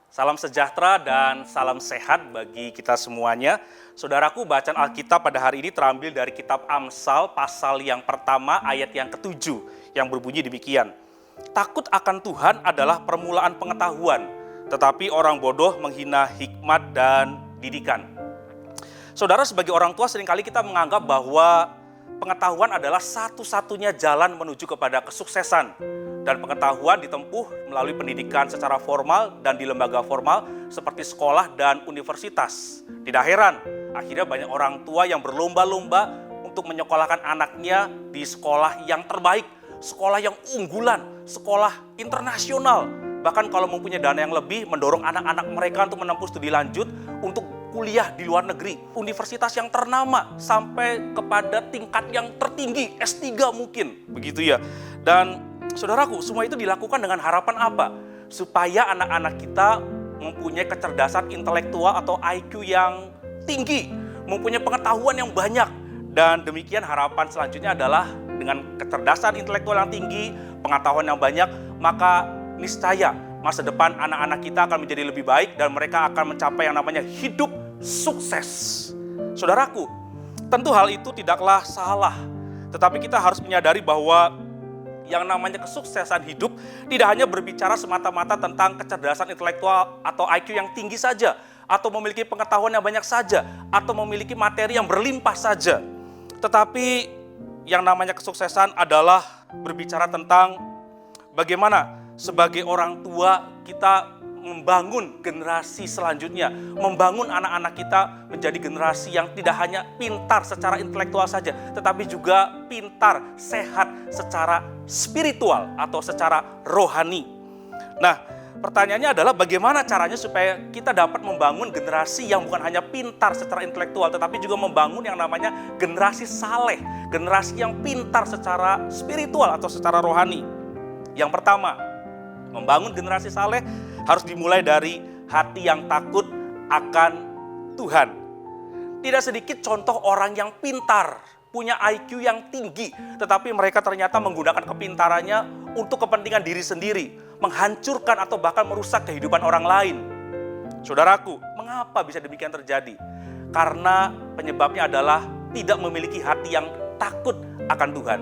Salam sejahtera dan salam sehat bagi kita semuanya. Saudaraku, bacaan Alkitab pada hari ini terambil dari kitab Amsal pasal yang pertama ayat yang ke-7 yang berbunyi demikian. Takut akan Tuhan adalah permulaan pengetahuan, tetapi orang bodoh menghina hikmat dan didikan. Saudara, sebagai orang tua seringkali kita menganggap bahwa pengetahuan adalah satu-satunya jalan menuju kepada kesuksesan. Dan pengetahuan ditempuh melalui pendidikan secara formal dan di lembaga formal seperti sekolah dan universitas. Tidak heran, akhirnya banyak orang tua yang berlomba-lomba untuk menyekolahkan anaknya di sekolah yang terbaik, sekolah yang unggulan, sekolah internasional. Bahkan kalau mempunyai dana yang lebih, mendorong anak-anak mereka untuk menempuh studi lanjut untuk kuliah di luar negeri, universitas yang ternama sampai kepada tingkat yang tertinggi, S3 mungkin, begitu ya. Dan saudaraku, semua itu dilakukan dengan harapan apa? Supaya anak-anak kita mempunyai kecerdasan intelektual atau IQ yang tinggi, mempunyai pengetahuan yang banyak. Dan demikian harapan selanjutnya adalah dengan kecerdasan intelektual yang tinggi, pengetahuan yang banyak, maka niscaya masa depan anak-anak kita akan menjadi lebih baik dan mereka akan mencapai yang namanya hidup sukses. Saudaraku, tentu hal itu tidaklah salah, tetapi kita harus menyadari bahwa yang namanya kesuksesan hidup tidak hanya berbicara semata-mata tentang kecerdasan intelektual atau IQ yang tinggi saja, atau memiliki pengetahuan yang banyak saja, atau memiliki materi yang berlimpah saja. Tetapi yang namanya kesuksesan adalah berbicara tentang bagaimana sebagai orang tua kita membangun generasi selanjutnya, membangun anak-anak kita menjadi generasi yang tidak hanya pintar secara intelektual saja, tetapi juga pintar, sehat secara spiritual atau secara rohani. Nah, pertanyaannya adalah bagaimana caranya supaya kita dapat membangun generasi yang bukan hanya pintar secara intelektual, tetapi juga membangun yang namanya generasi saleh, generasi yang pintar secara spiritual atau secara rohani. Yang pertama, membangun generasi saleh harus dimulai dari hati yang takut akan Tuhan. Tidak sedikit contoh orang yang pintar, punya IQ yang tinggi, tetapi mereka ternyata menggunakan kepintarannya untuk kepentingan diri sendiri, menghancurkan atau bahkan merusak kehidupan orang lain. Saudaraku, mengapa bisa demikian terjadi? Karena penyebabnya adalah tidak memiliki hati yang takut akan Tuhan.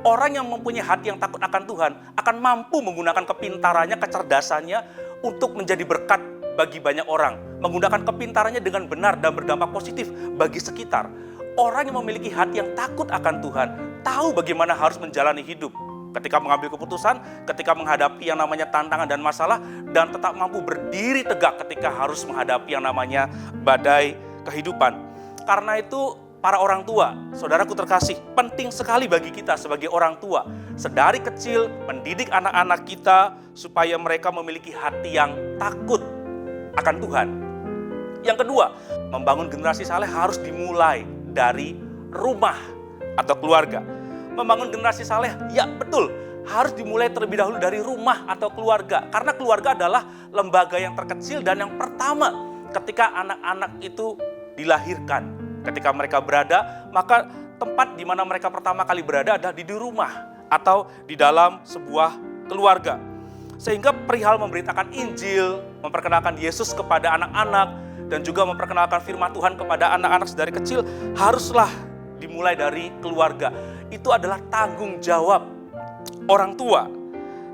Orang yang mempunyai hati yang takut akan Tuhan akan mampu menggunakan kepintarannya, kecerdasannya untuk menjadi berkat bagi banyak orang. Menggunakan kepintarannya dengan benar dan berdampak positif bagi sekitar. Orang yang memiliki hati yang takut akan Tuhan tahu bagaimana harus menjalani hidup. Ketika mengambil keputusan, ketika menghadapi yang namanya tantangan dan masalah, dan tetap mampu berdiri tegak ketika harus menghadapi yang namanya badai kehidupan. Karena itu, para orang tua, saudaraku terkasih, penting sekali bagi kita sebagai orang tua, sedari kecil mendidik anak-anak kita supaya mereka memiliki hati yang takut akan Tuhan. Yang kedua, membangun generasi saleh harus dimulai dari rumah atau keluarga. Membangun generasi saleh, ya betul, harus dimulai terlebih dahulu dari rumah atau keluarga. Karena keluarga adalah lembaga yang terkecil dan yang pertama ketika anak-anak itu dilahirkan. Ketika mereka berada, maka tempat di mana mereka pertama kali berada adalah di rumah atau di dalam sebuah keluarga. Sehingga perihal memberitakan Injil, memperkenalkan Yesus kepada anak-anak, dan juga memperkenalkan firman Tuhan kepada anak-anak sedari kecil, haruslah dimulai dari keluarga. Itu adalah tanggung jawab orang tua.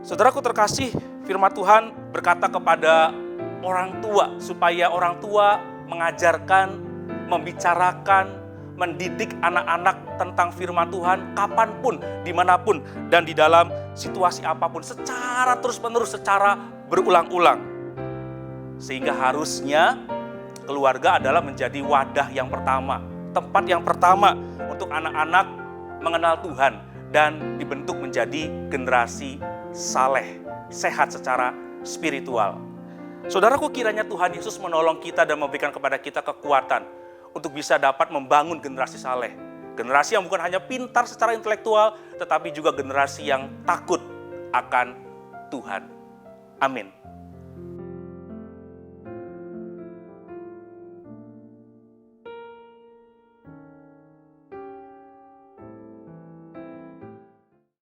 Saudaraku terkasih, firman Tuhan berkata kepada orang tua, supaya orang tua mengajarkan, membicarakan, mendidik anak-anak tentang firman Tuhan kapanpun, dimanapun, dan di dalam situasi apapun, secara terus-menerus, secara berulang-ulang. Sehingga harusnya keluarga adalah menjadi wadah yang pertama, tempat yang pertama untuk anak-anak mengenal Tuhan dan dibentuk menjadi generasi saleh, sehat secara spiritual. Saudaraku, kiranya Tuhan Yesus menolong kita dan memberikan kepada kita kekuatan untuk bisa dapat membangun generasi saleh. Generasi yang bukan hanya pintar secara intelektual, tetapi juga generasi yang takut akan Tuhan. Amin.